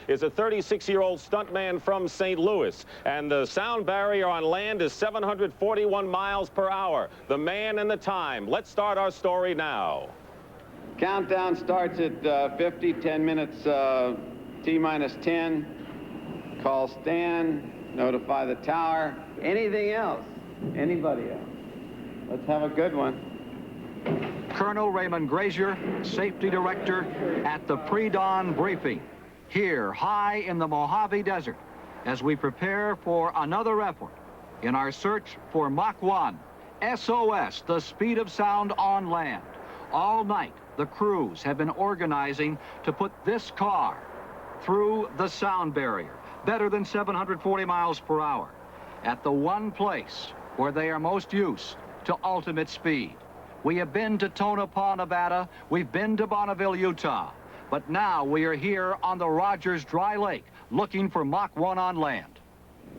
is a 36-year-old stuntman from St. Louis. And the sound barrier on land is 741 miles per hour. The man and the time. Let's start our story now. Countdown starts at 50, 10 minutes, T-minus 10. Call Stan, notify the tower. Anything else? Anybody else? Let's have a good one. Colonel Raymond Grazier, Safety Director, at the pre-dawn briefing here high in the Mojave Desert as we prepare for another effort in our search for Mach 1, SOS, the speed of sound on land. All night, the crews have been organizing to put this car through the sound barrier, better than 740 miles per hour, at the one place where they are most used to ultimate speed. We have been to Tonopah, Nevada. We've been to Bonneville, Utah. But now we are here on the Rogers Dry Lake, looking for Mach 1 on land.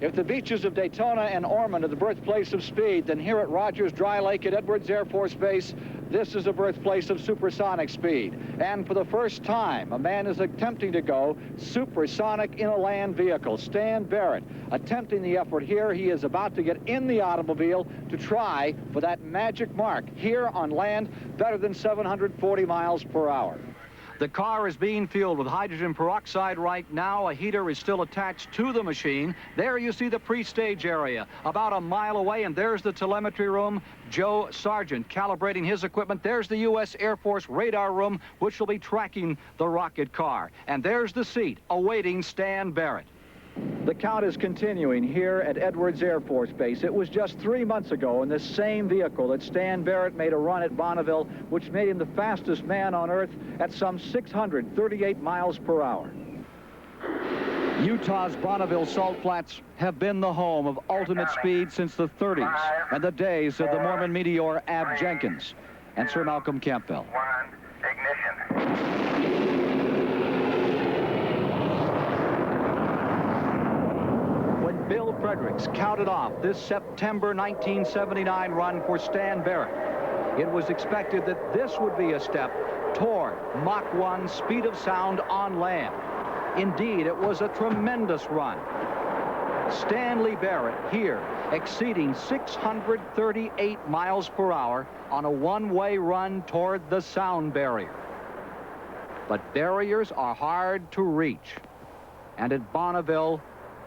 If the beaches of Daytona and Ormond are the birthplace of speed, then here at Rogers Dry Lake at Edwards Air Force Base, this is a birthplace of supersonic speed. And for the first time, a man is attempting to go supersonic in a land vehicle. Stan Barrett attempting the effort here. He is about to get in the automobile to try for that magic mark here on land, better than 740 miles per hour. The car is being fueled with hydrogen peroxide right now. A heater is still attached to the machine. There you see the pre-stage area about a mile away, and there's the telemetry room. Joe Sargent calibrating his equipment. There's the U.S. Air Force radar room, which will be tracking the rocket car. And there's the seat awaiting Stan Barrett. The count is continuing here at Edwards Air Force Base. It was just 3 months ago in this same vehicle that Stan Barrett made a run at Bonneville, which made him the fastest man on Earth at some 638 miles per hour. Utah's Bonneville Salt Flats have been the home of ultimate speed since the 30s and the days of the Mormon meteor Ab Jenkins and Sir Malcolm Campbell. Ignition. Bill Fredericks counted off this September 1979 run for Stan Barrett. It was expected that this would be a step toward Mach 1 speed of sound on land. Indeed, it was a tremendous run. Stanley Barrett here exceeding 638 miles per hour on a one-way run toward the sound barrier. But barriers are hard to reach. And at Bonneville,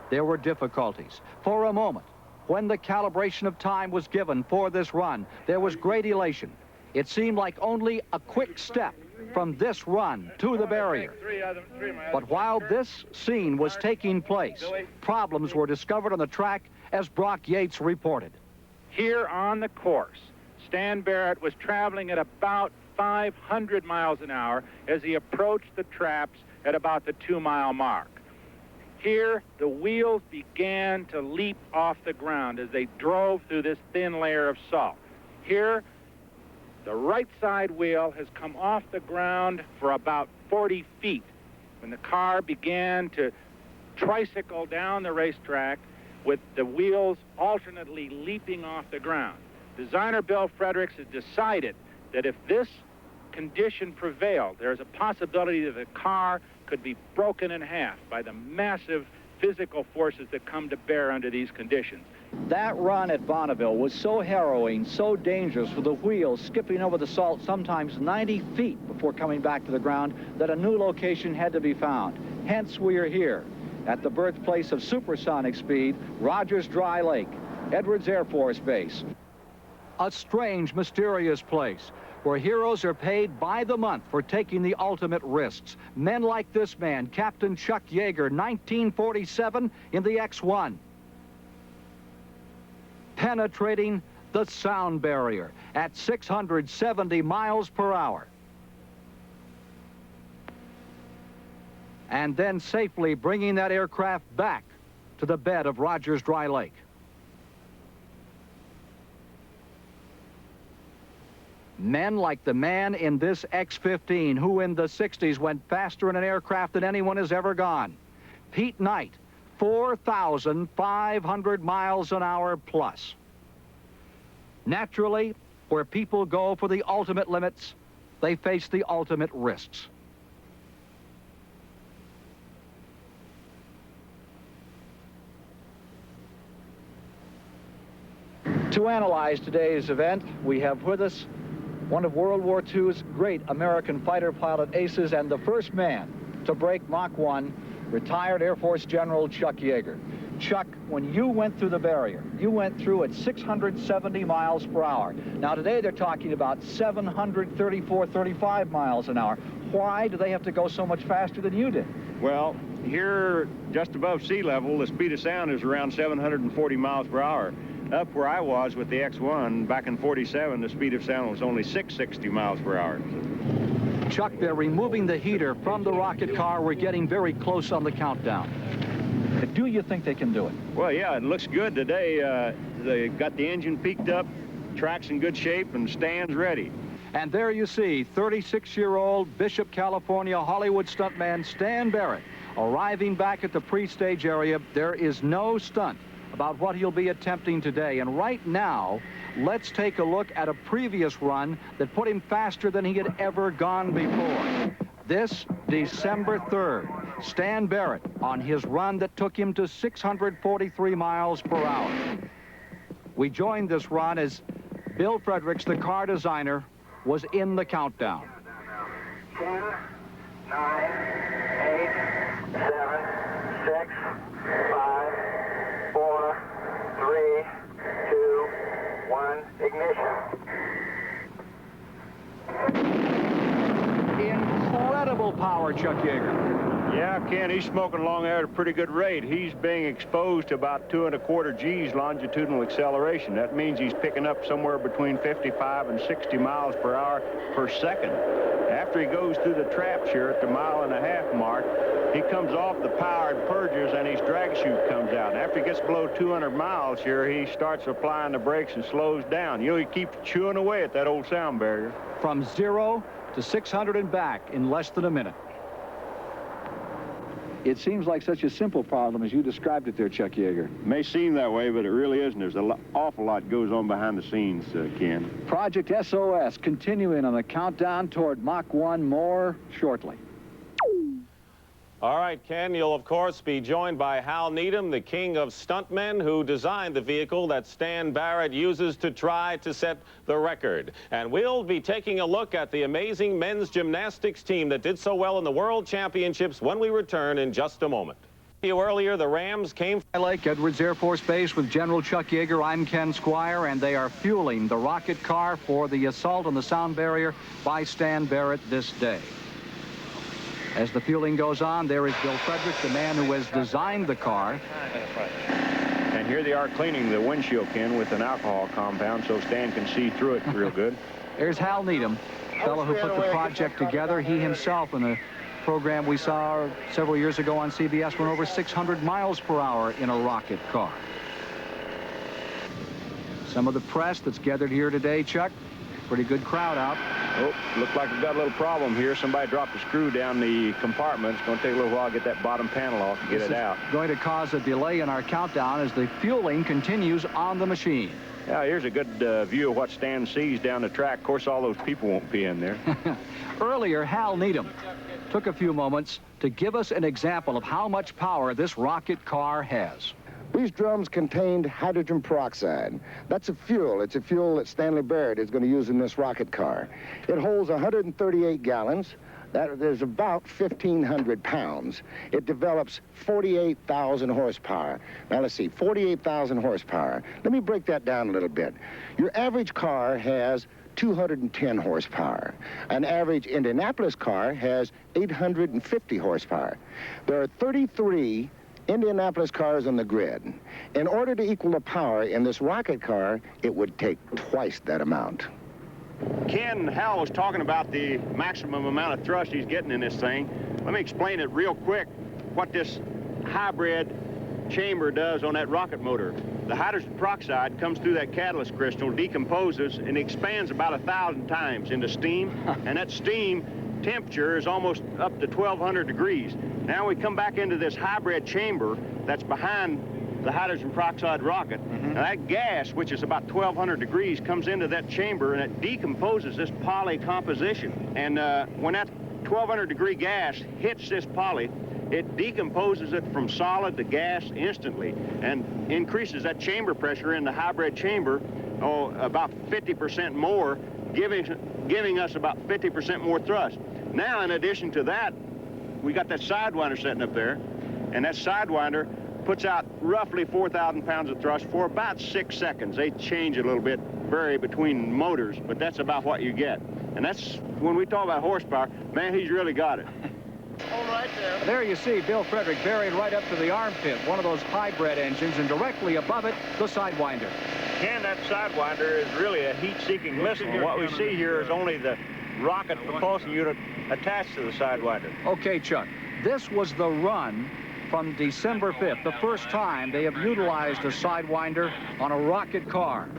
there were difficulties. For a moment, when the calibration of time was given for this run, there was great elation. It seemed like only a quick step from this run to the barrier. But while this scene was taking place, problems were discovered on the track, as Brock Yates reported. Here on the course, Stan Barrett was traveling at about 500 miles an hour as he approached the traps at about the 2-mile mark. Here, the wheels began to leap off the ground as they drove through this thin layer of salt. Here, the right side wheel has come off the ground for about 40 feet when the car began to tricycle down the racetrack with the wheels alternately leaping off the ground. Designer Bill Fredericks has decided that if this condition prevailed, there's a possibility that the car could be broken in half by the massive physical forces that come to bear under these conditions. That run at Bonneville was so harrowing, so dangerous, with the wheels skipping over the salt sometimes 90 feet before coming back to the ground, that a new location had to be found. Hence, we are here at the birthplace of supersonic speed, Rogers Dry Lake, Edwards Air Force Base. A strange, mysterious place where heroes are paid by the month for taking the ultimate risks. Men like this man, Captain Chuck Yeager, 1947 in the X-1. Penetrating the sound barrier at 670 miles per hour. And then safely bringing that aircraft back to the bed of Rogers Dry Lake. Men like the man in this X-15 who in the 60s went faster in an aircraft than anyone has ever gone. Pete Knight, 4,500 miles an hour plus. Naturally, where people go for the ultimate limits, they face the ultimate risks. To analyze today's event, we have with us one of World War II's great American fighter pilot aces and the first man to break Mach 1, retired Air Force General Chuck Yeager. Chuck, when you went through the barrier, you went through at 670 miles per hour. Now today they're talking about 734, 35 miles an hour. Why do they have to go so much faster than you did? Well, here just above sea level, the speed of sound is around 740 miles per hour. Up where I was with the X-1 back in 47, the speed of sound was only 660 miles per hour. Chuck, they're removing the heater from the rocket car. We're getting very close on the countdown. Do you think they can do it? Well, yeah, it looks good today. They got the engine peaked up, track's in good shape, and stands ready. And there you see 36-year-old Bishop, California Hollywood stuntman Stan Barrett arriving back at the pre-stage area. There is no stunt about what he'll be attempting today. And right now, let's take a look at a previous run that put him faster than he had ever gone before. This December 3rd, Stan Barrett on his run that took him to 643 miles per hour. We joined this run as Bill Fredericks, the car designer, was in the countdown. 10, 9, 8, 7, 6, 5, 4, 3, 2, 1, ignition. Incredible power, Chuck Yeager. Yeah, Ken, he's smoking along there at a pretty good rate. He's being exposed to about 2 1/4 G's longitudinal acceleration. That means he's picking up somewhere between 55 and 60 miles per hour per second. After he goes through the traps here at the 1.5 mile mark, he comes off the powered purges and his drag chute comes out. And after he gets below 200 miles here, he starts applying the brakes and slows down. You know, he keeps chewing away at that old sound barrier. From 0 to 600 and back in less than a minute. It seems like such a simple problem as you described it there, Chuck Yeager. It may seem that way, but it really isn't. There's an awful lot goes on behind the scenes, Ken. Project SOS continuing on the countdown toward Mach 1, more shortly. All right, Ken, you'll of course be joined by Hal Needham, the king of stuntmen, who designed the vehicle that Stan Barrett uses to try to set the record. And we'll be taking a look at the amazing men's gymnastics team that did so well in the World Championships when we return in just a moment. Earlier, the Rams came from Lake Edwards Air Force Base with General Chuck Yeager. I'm Ken Squire, and they are fueling the rocket car for the assault on the sound barrier by Stan Barrett this day. As the fueling goes on, there is Bill Fredericks, the man who has designed the car. And here they are cleaning the windshield, Ken, with an alcohol compound so Stan can see through it real good. There's Hal Needham, fellow who put the project together. He himself, in a program we saw several years ago on CBS, went over 600 miles per hour in a rocket car. Some of the press that's gathered here today, Chuck. Pretty good crowd out. Oh, looks like we've got a little problem here. Somebody dropped a screw down the compartment. It's going to take a little while to get that bottom panel off to get it out. Going to cause a delay in our countdown as the fueling continues on the machine. Yeah, here's a good view of what Stan sees down the track. Of course, all those people won't be in there. Earlier, Hal Needham took a few moments to give us an example of how much power this rocket car has. These drums contained hydrogen peroxide. That's a fuel. It's a fuel that Stanley Barrett is going to use in this rocket car. It holds 138 gallons. That is about 1,500 pounds. It develops 48,000 horsepower. Now, let's see, 48,000 horsepower. Let me break that down a little bit. Your average car has 210 horsepower. An average Indianapolis car has 850 horsepower. There are 33 Indianapolis cars on the grid. In order to equal the power in this rocket car, it would take twice that amount. Ken, Hal was talking about the maximum amount of thrust he's getting in this thing. Let me explain it real quick, what this hybrid chamber does on that rocket motor. The hydrogen peroxide comes through that catalyst crystal, decomposes, and expands about 1,000 times into steam, and that steam temperature is almost up to 1,200 degrees. Now we come back into this hybrid chamber that's behind the hydrogen peroxide rocket. And that gas, which is about 1,200 degrees, comes into that chamber and it decomposes this poly composition. And when that 1,200 degree gas hits this poly, it decomposes it from solid to gas instantly and increases that chamber pressure in the hybrid chamber about 50% more, giving us about 50% more thrust. Now, in addition to that, we got that Sidewinder sitting up there, and that Sidewinder puts out roughly 4,000 pounds of thrust for about 6 seconds. They change a little bit, vary between motors, but that's about what you get. And that's, when we talk about horsepower, man, he's really got it. Right there. There you see Bill Frederick buried right up to the armpit, one of those hybrid engines, and directly above it, the Sidewinder. Ken, that Sidewinder is really a heat-seeking missile. What we see here is only the rocket propulsion unit attached to the Sidewinder. Okay, Chuck, this was the run from December 5th, the first time they have utilized a Sidewinder on a rocket car.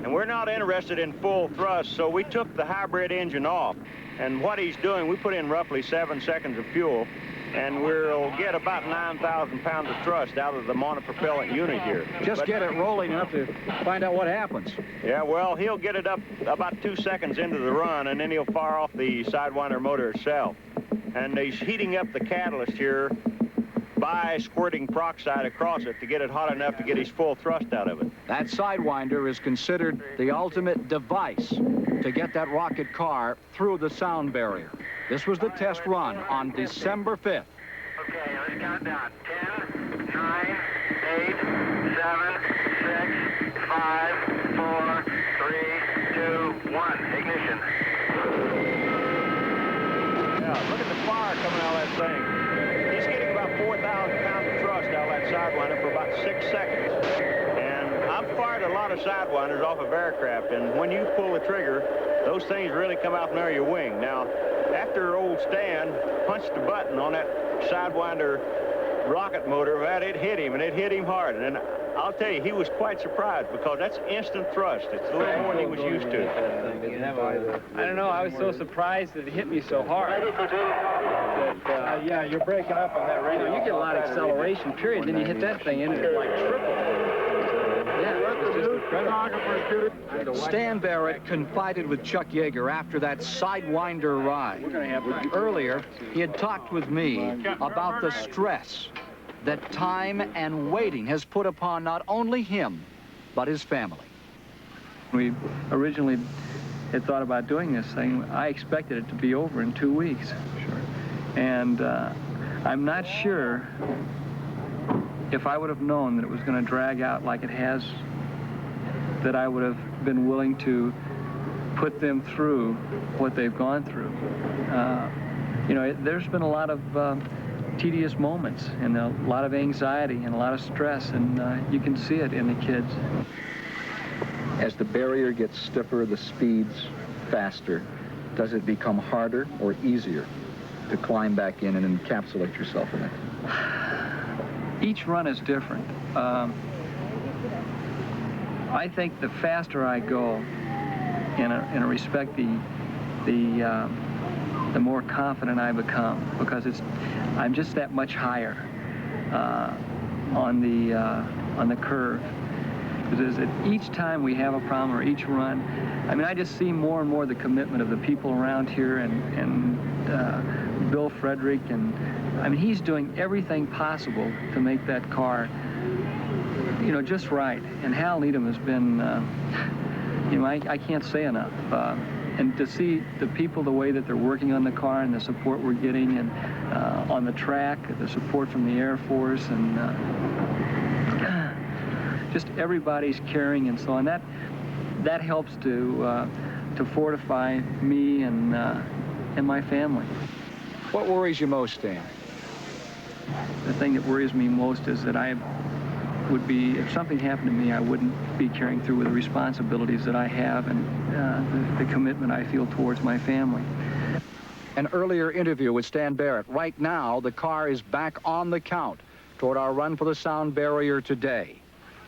And we're not interested in full thrust, so we took the hybrid engine off. And what he's doing, we put in roughly 7 seconds of fuel, and we'll get about 9,000 pounds of thrust out of the monopropellant unit here. Just get it rolling enough to find out what happens. Yeah, well, he'll get it up about 2 seconds into the run, and then he'll fire off the Sidewinder motor itself. And he's heating up the catalyst here by squirting peroxide across it to get it hot enough to get his full thrust out of it. That Sidewinder is considered the ultimate device to get that rocket car through the sound barrier. This was the test run on December 5th. Okay, let's count down. 10, 9, 8, 7, 6, 5, 4, 3, 2, 1. Ignition. Yeah, look at the fire coming out of that thing. He's getting about 4,000 pounds of thrust out of that Sidewinder for about 6 seconds. And I've fired a lot of Sidewinders off of aircraft, and when you pull the trigger, those things really come out from under your wing. Now, after old Stan punched the button on that Sidewinder rocket motor, man, it hit him, and it hit him hard. And I'll tell you, he was quite surprised because that's instant thrust. It's a little more than he was used to. I don't know. I was so surprised that it hit me so hard. Yeah, you're breaking up on that radio. You get a lot of acceleration, period. Then you hit that thing in, and it like triple. Yeah, it's just incredible. Stan Barrett confided with Chuck Yeager after that Sidewinder ride. Earlier, he had talked with me about the stress that time and waiting has put upon not only him, but his family. We originally had thought about doing this thing. I expected it to be over in 2 weeks. Sure. And I'm not sure if I would have known that it was going to drag out like it has, that I would have been willing to put them through what they've gone through. You know, there's been a lot of tedious moments and a lot of anxiety and a lot of stress, and you can see it in the kids. As the barrier gets stiffer, the speeds faster. Does it become harder or easier to climb back in and encapsulate yourself in it? Each run is different. I think the faster I go, in a respect, the more confident I become, because I'm just that much higher on the curve. Because each time we have a problem or each run, I mean, I just see more and more the commitment of the people around here, and Bill Frederick, and I mean, he's doing everything possible to make that car, you know, just right. And Hal Needham has been, you know, I can't say enough. And to see the people, the way that they're working on the car and the support we're getting, and on the track, the support from the Air Force, and just everybody's caring and so on. That helps to fortify me and my family. What worries you most, Stan? The thing that worries me most is that I would be, if something happened to me, I wouldn't be carrying through with the responsibilities that I have and the commitment I feel towards my family. An earlier interview with Stan Barrett. Right now, the car is back on the count toward our run for the sound barrier today.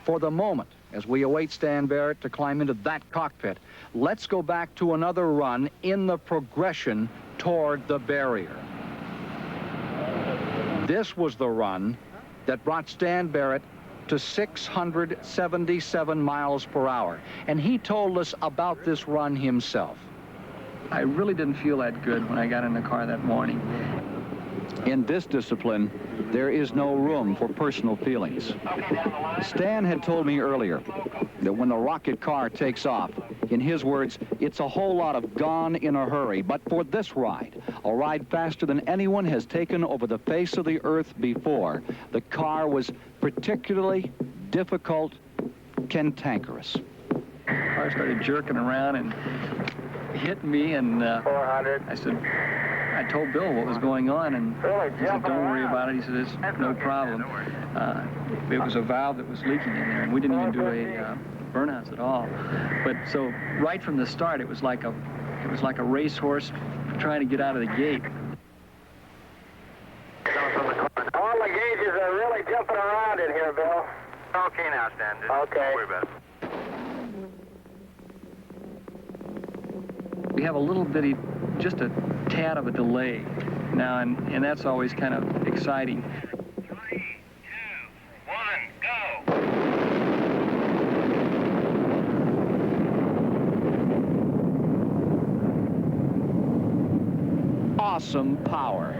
For the moment, as we await Stan Barrett to climb into that cockpit, let's go back to another run in the progression toward the barrier. This was the run that brought Stan Barrett to 677 miles per hour. And he told us about this run himself. I really didn't feel that good when I got in the car that morning. In this discipline, there is no room for personal feelings. Stan had told me earlier that when the rocket car takes off, in his words, it's a whole lot of gone in a hurry. But for this ride, a ride faster than anyone has taken over the face of the earth before, the car was particularly difficult, cantankerous. The car started jerking around and hit me, and I told Bill what was going on, and he said, don't worry about it. He said, it's no problem. It was a valve that was leaking in there, and we didn't even do a burnouts at all. But so right from the start, it was like a racehorse trying to get out of the gate. All the gauges are really jumping around in here, Bill. Okay now, Stan. Okay. Don't worry about it. We have a little bitty, just a tad of a delay now, and that's always kind of exciting. 3, 2, 1, go! Awesome power.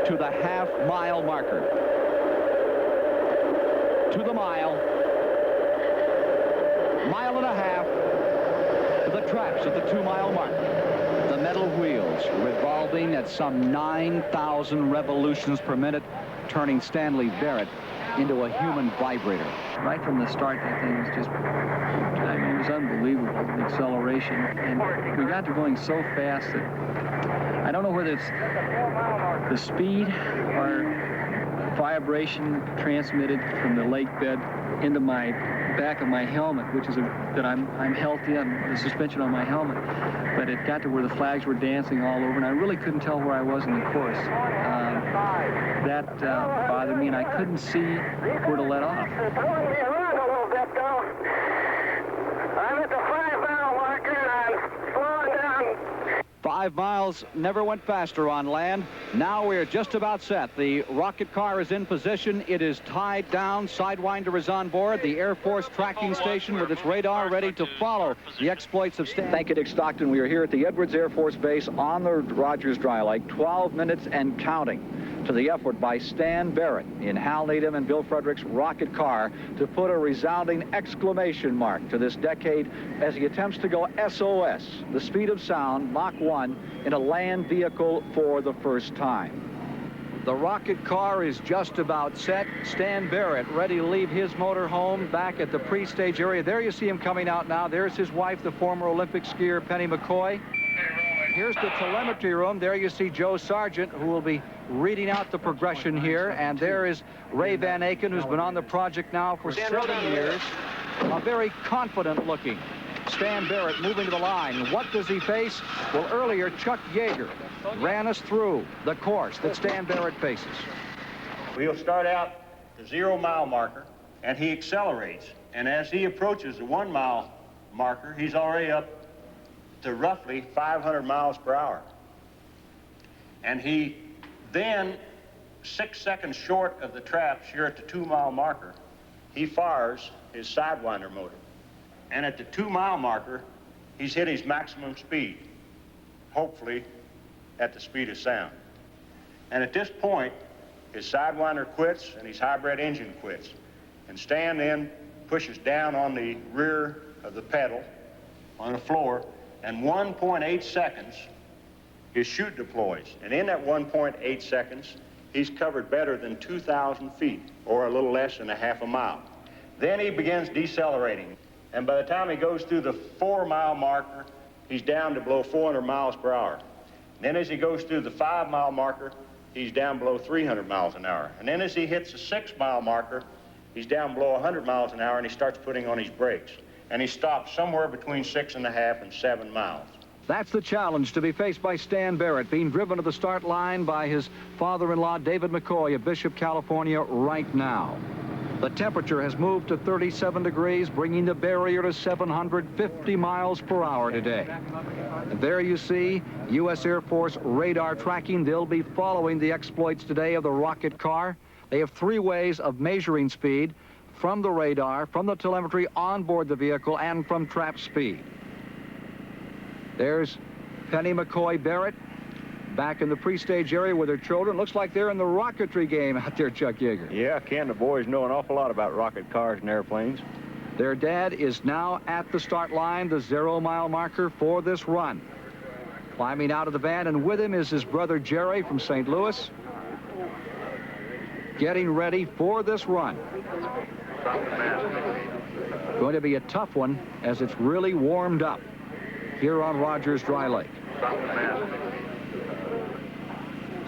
To the half-mile marker. To the mile. Mile and a half. To the traps at the 2-mile mark. The metal wheels revolving at some 9,000 revolutions per minute, turning Stanley Barrett into a human vibrator. Right from the start, that thing was just, I mean, it was unbelievable, the acceleration. And we got to going so fast that I don't know whether it's the speed or vibration transmitted from the lake bed into my back of my helmet, which is that I'm healthy on the suspension on my helmet. But it got to where the flags were dancing all over, and I really couldn't tell where I was in the course. That bothered me, and I couldn't see where to let off. It's throwing me around a little bit, though. I'm at the 5-mile marker, and I'm slowing down. 5 miles never went faster on land. Now we're just about set. The rocket car is in position. It is tied down. Sidewinder is on board. The Air Force tracking station with its radar ready to follow the exploits of Stan. Thank you, Dick Stockton. We are here at the Edwards Air Force Base on the Rogers Dry Lake. 12 minutes and counting to the effort by Stan Barrett in Hal Needham and Bill Frederick's rocket car to put a resounding exclamation mark to this decade as he attempts to go SOS, the speed of sound, Mach 1, in a land vehicle for the first time. The rocket car is just about set. Stan Barrett ready to leave his motor home back at the pre-stage area. There you see him coming out now. There's his wife, the former Olympic skier Penny McCoy. Here's the telemetry room. There you see Joe Sargent, who will be reading out the progression here. And there is Ray Van Aken, who's been on the project now for 7 years. A very confident looking Stan Barrett moving to the line. What does he face? Well, earlier, Chuck Yeager ran us through the course that Stan Barrett faces. We'll start out the 0-mile marker, and he accelerates. And as he approaches the 1-mile marker, he's already up to roughly 500 miles per hour. And he then, 6 seconds short of the traps here at the 2-mile marker, he fires his Sidewinder motor. And at the 2-mile marker, he's hit his maximum speed, hopefully at the speed of sound. And at this point, his Sidewinder quits and his hybrid engine quits. And Stan then pushes down on the rear of the pedal on the floor, and 1.8 seconds, his chute deploys. And in that 1.8 seconds, he's covered better than 2,000 feet, or a little less than a half a mile. Then he begins decelerating. And by the time he goes through the 4-mile marker, he's down to below 400 miles per hour. And then as he goes through the 5-mile marker, he's down below 300 miles an hour. And then as he hits the 6-mile marker, he's down below 100 miles an hour, and he starts putting on his brakes. And he stops somewhere between 6.5 and 7 miles. That's the challenge to be faced by Stan Barrett, being driven to the start line by his father-in-law, David McCoy of Bishop, California, right now. The temperature has moved to 37 degrees, bringing the barrier to 750 miles per hour today. And there you see U.S. Air Force radar tracking. They'll be following the exploits today of the rocket car. They have 3 ways of measuring speed: from the radar, from the telemetry on board the vehicle, and from trap speed. There's Penny McCoy Barrett back in the pre-stage area with their children. Looks like they're in the rocketry game out there, Chuck Yeager. Yeah, Ken, the boys know an awful lot about rocket cars and airplanes. Their dad is now at the start line, the 0-mile marker for this run. Climbing out of the van, and with him is his brother Jerry from St. Louis, getting ready for this run. Going to be a tough one as it's really warmed up here on Rogers Dry Lake.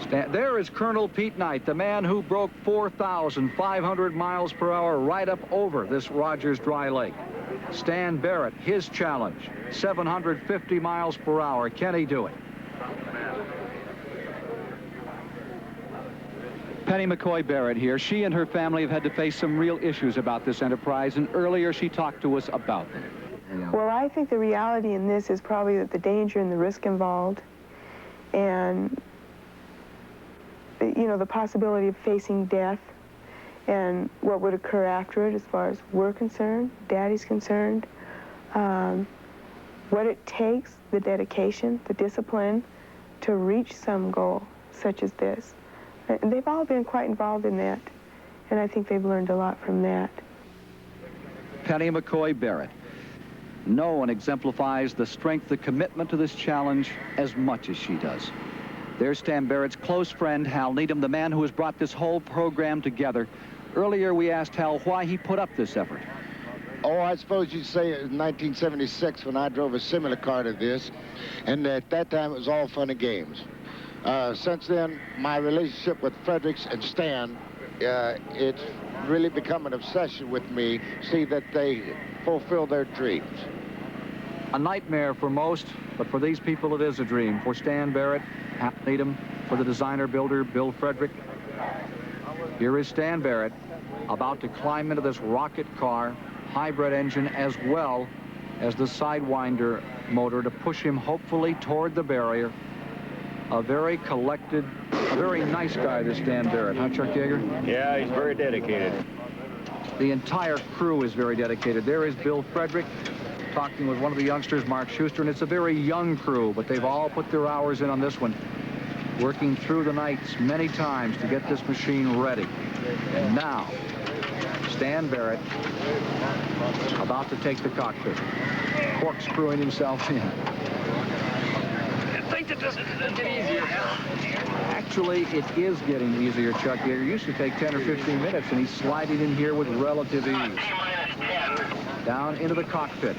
There is Colonel Pete Knight, the man who broke 4,500 miles per hour right up over this Rogers Dry Lake. Stan Barrett, his challenge, 750 miles per hour. Can he do it? Penny McCoy Barrett here. She and her family have had to face some real issues about this enterprise, and earlier she talked to us about them. Well, I think the reality in this is probably that the danger and the risk involved, and you know, the possibility of facing death and what would occur after it as far as we're concerned, Daddy's concerned, what it takes, the dedication, the discipline to reach some goal such as this. And they've all been quite involved in that, and I think they've learned a lot from that. Penny McCoy Barrett. No one exemplifies the strength, the commitment to this challenge as much as she does. There's Stan Barrett's close friend, Hal Needham, the man who has brought this whole program together. Earlier, we asked Hal why he put up this effort. Oh, I suppose you'd say it was 1976 when I drove a similar car to this, and at that time it was all fun and games. Since then, my relationship with Fredericks and Stan, it's really become an obsession with me, see that they fulfill their dreams. A nightmare for most, but for these people it is a dream. For Stan Barrett, Hal Needham, for the designer builder, Bill Frederick. Here is Stan Barrett about to climb into this rocket car, hybrid engine, as well as the Sidewinder motor to push him hopefully toward the barrier. A very collected, a very nice guy, this Stan Barrett, huh, Chuck Yeager? Yeah, he's very dedicated. The entire crew is very dedicated. There is Bill Frederick talking with one of the youngsters, Mark Schuster, and it's a very young crew, but they've all put their hours in on this one, working through the nights many times to get this machine ready. And now, Stan Barrett about to take the cockpit, corkscrewing himself in. I think it doesn't get easier. Actually, it is getting easier, Chuck Yeager. It used to take 10 or 15 minutes, and he's sliding in here with relative ease. Down into the cockpit.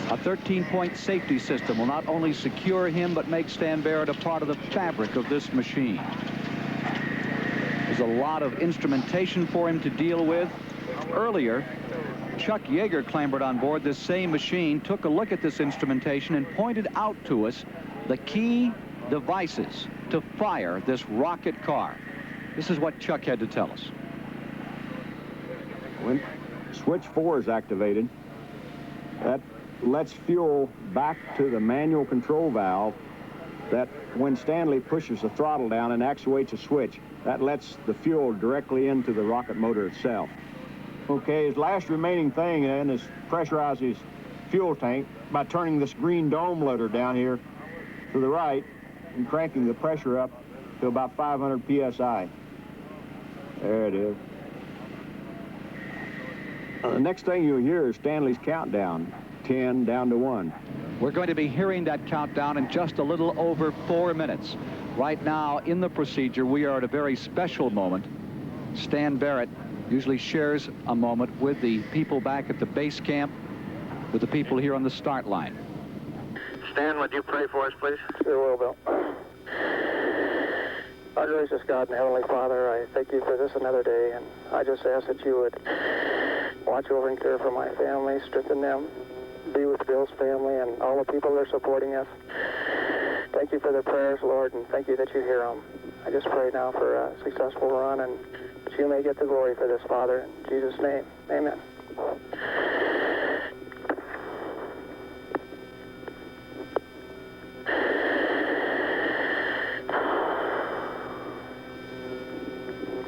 A 13-point safety system will not only secure him, but make Stan Barrett a part of the fabric of this machine. There's a lot of instrumentation for him to deal with. Earlier, Chuck Yeager clambered on board this same machine, took a look at this instrumentation, and pointed out to us the key devices to fire this rocket car. This is what Chuck had to tell us. When switch 4 is activated, that lets fuel back to the manual control valve that when Stanley pushes the throttle down and actuates a switch, that lets the fuel directly into the rocket motor itself. Okay, his last remaining thing then is pressurize his fuel tank by turning this green dome loader down here to the right and cranking the pressure up to about 500 psi. There it is. The next thing you'll hear is Stanley's countdown, 10 down to 1. We're going to be hearing that countdown in just a little over 4 minutes. Right now, in the procedure, we are at a very special moment. Stan Barrett usually shares a moment with the people back at the base camp, with the people here on the start line. Stan, would you pray for us, please? Sure will, Bill. Our gracious God and Heavenly Father, I thank you for this another day, and I just ask that you would watch over and care for my family, strengthen them, be with Bill's family and all the people that are supporting us. Thank you for their prayers, Lord, and thank you that you hear them. I just pray now for a successful run, and that you may get the glory for this, Father. In Jesus' name, amen.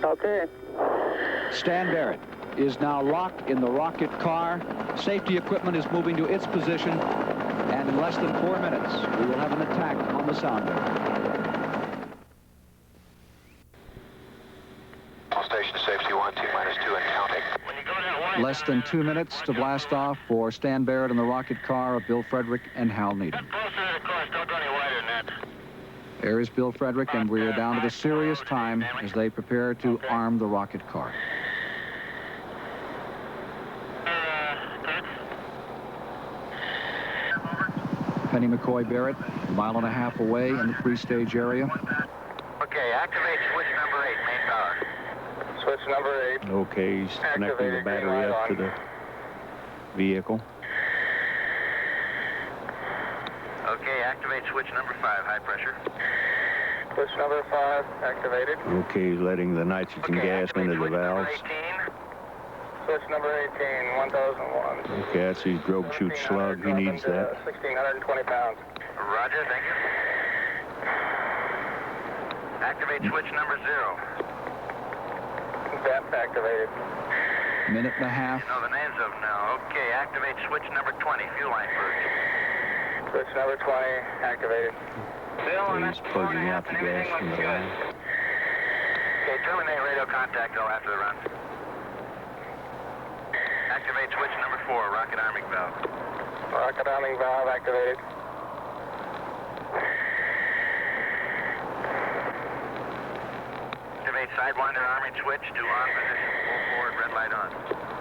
Okay. Stan Barrett is now locked in the rocket car. Safety equipment is moving to its position, and in less than 4 minutes, we will have an attack on the sounder. Activation safety 1, T-2 and counting. Less than 2 minutes to blast off for Stan Barrett and the rocket car of Bill Frederick and Hal Needham. There is Bill Frederick, and we are down to the serious time as they prepare to arm the rocket car. Penny McCoy Barrett, a mile and a half away in the pre-stage area. Okay, activate switch number 8, main power. Switch number 8. Okay, he's connecting the battery up to the vehicle. Okay, activate switch number 5, high pressure. Switch number 5, activated. Okay, he's letting the nitrogen gas into the valves. Switch number 18, 1001. Okay, that's his drogue chute slug. He needs that. 1,620 pounds. Roger, thank you. Activate switch number 0. That's activated. Minute and a half. You know the names of them now. Okay, activate switch number 20, fuel line purge. Switch number 20, activated. He's purging out the gas from the line. Okay, terminate radio contact all after the run. Activate switch number 4, rocket arming valve. Rocket arming valve activated. Activate Sidewinder arming switch to on position. Pull forward, red light on.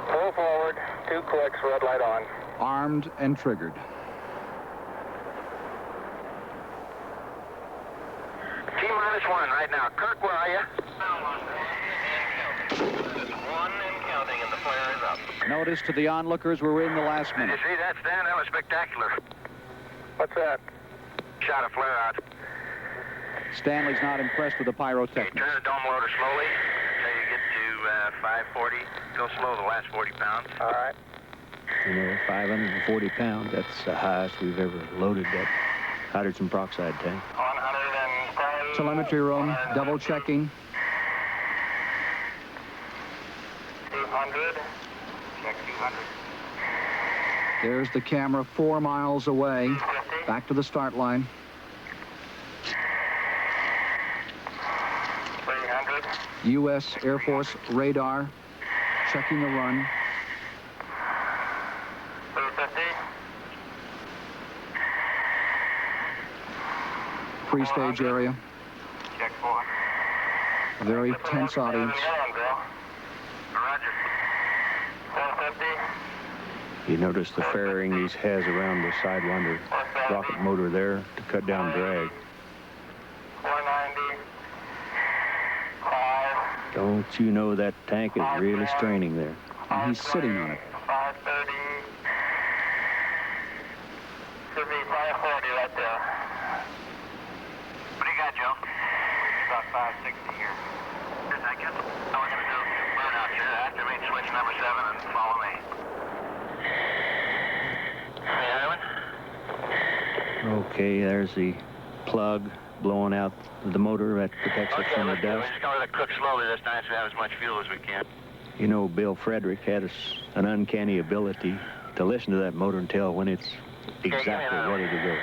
Pull forward, 2 clicks, red light on. Armed and triggered. T-1 right now. Kirk, where are you? 1 and counting, and the flare is up. Notice to the onlookers, we're in the last Did you minute. see that, Stan? That was spectacular. What's that? Shot a flare out. Stanley's not impressed with the Okay, pyrotechnics. turn the dome loader slowly until you get to 540. Go slow the last 40 pounds. All right. You know, 540 pounds. That's the highest we've ever loaded that hydrogen peroxide tank. 110. Telemetry room, double checking. 200. Check 200. There's the camera 4 miles away. Back to the start line. 300. U.S. Air Force radar checking the run. 350. Pre-stage area. Check 4. Very tense audience. Roger. 450. You notice the fairing he has around the Sidewinder rocket motor there to cut down drag. 490. 5. Don't you know that tank is really straining there? And he's sitting on it. 530. Should be 540 right there. What do you got, Joe? About 560 here. Thank you. How we're going to do burnout here. Activate switch number 7 and follow me. Any other one? Okay, there's the plug blowing out the motor that protects it from the We're dust. just going to cook slowly this time so we have as much fuel as we can. You know, Bill Frederick had an uncanny ability to listen to that motor and tell when it's exactly ready to go.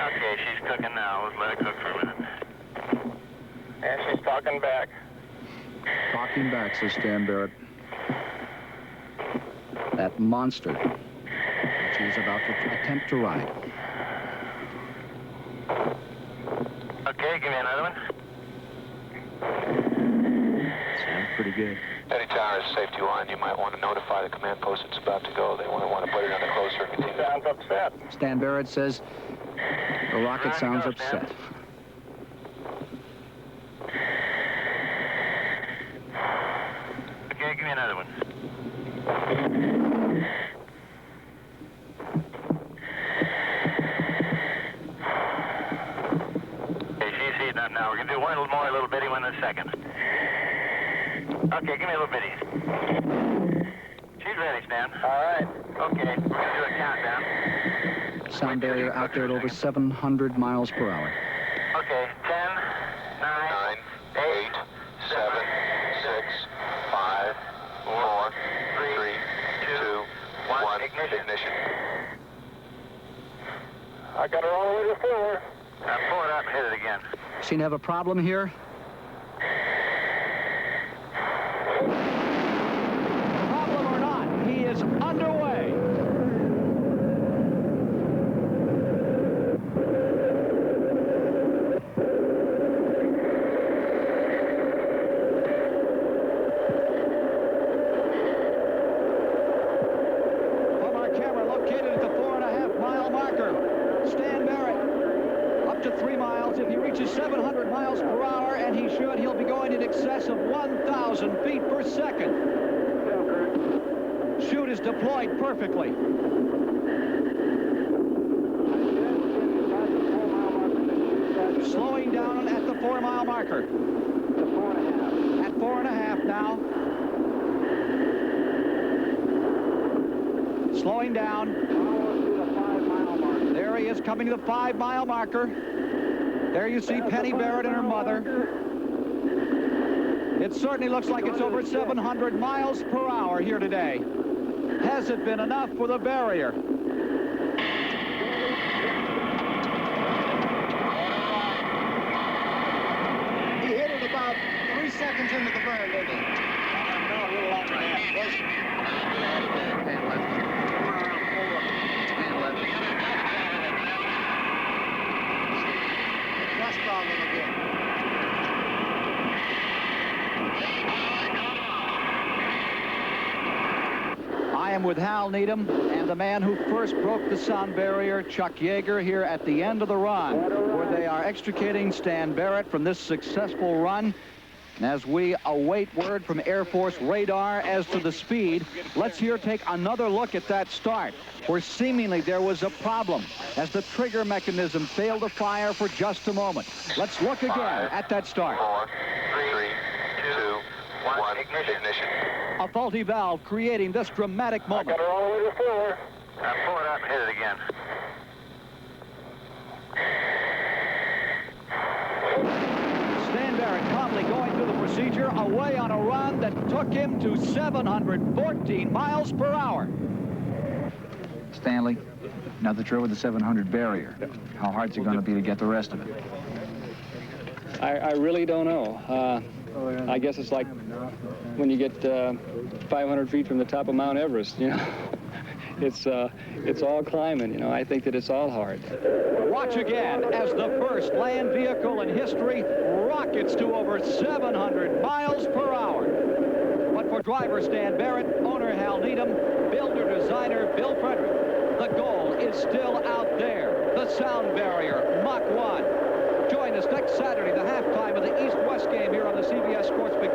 Okay, she's cooking now. Let's let her cook for a minute. And she's talking back. Talking back, says Stan Barrett. That monster which he is about to attempt to ride. Okay, give me another one. Sounds pretty good. Any tower is safety line. You might want to notify the command post it's about to go. They want to put it on the closer and continue. Sounds upset. Stan Barrett says the rocket sounds upset. Okay, give me another one. Okay, she's heating up now. We're going to do one more little bitty one in a second. Okay, give me a little bitty. She's ready, Stan. All right. Okay, we're going to do a countdown. Sound barrier out there at over 700 miles per hour. Okay, 10, 9, 8, 7, 6, 5, 4, 3, 2, 1, ignition. I got her all the way to 4. Now pull it up and hit it again. Seem to have a problem here. Problem or not, he is underway. From our camera located at the 4.5-mile marker, Stan Barrett up to 3 miles. If he reaches 700 miles per hour, and he should, he'll be going in excess of 1,000 feet per second. Chute is deployed perfectly. Slowing down at the 4-mile marker. At 4.5 now. Slowing down. There he is, coming to the 5-mile marker. There you see Penny Barrett and her mother. It certainly looks like it's over 700 miles per hour here today. Has it been enough for the barrier? He hit it about 3 seconds into the burn, didn't he? No, a little longer than that. Thrust problem again. I am with Hal Needham and the man who first broke the sound barrier, Chuck Yeager, here at the end of the run, where they are extricating Stan Barrett from this successful run. And as we await word from Air Force radar as to the speed, let's here take another look at that start, where seemingly there was a problem as the trigger mechanism failed to fire for just a moment. Let's look again at that start. 4, 3, 2, 1, ignition. A faulty valve creating this dramatic moment. Got her all the way to 4. Now pull it up and hit it again. Stan Barrett calmly going through the procedure, away on a run that took him to 714 miles per hour. Stanley, now that you're over the 700 barrier, how hard's it going to be to get the rest of it? I really don't know. I guess it's like when you get 500 feet from the top of Mount Everest, you know. It's all climbing, you know. I think that it's all hard. Watch again as the first land vehicle in history rockets to over 700 miles per hour. But for driver Stan Barrett, owner Hal Needham, builder designer Bill Frederick, the goal is still out there. The sound barrier, Mach 1. Join us next Saturday, the halftime of the East-West game here on the CBS Sports Big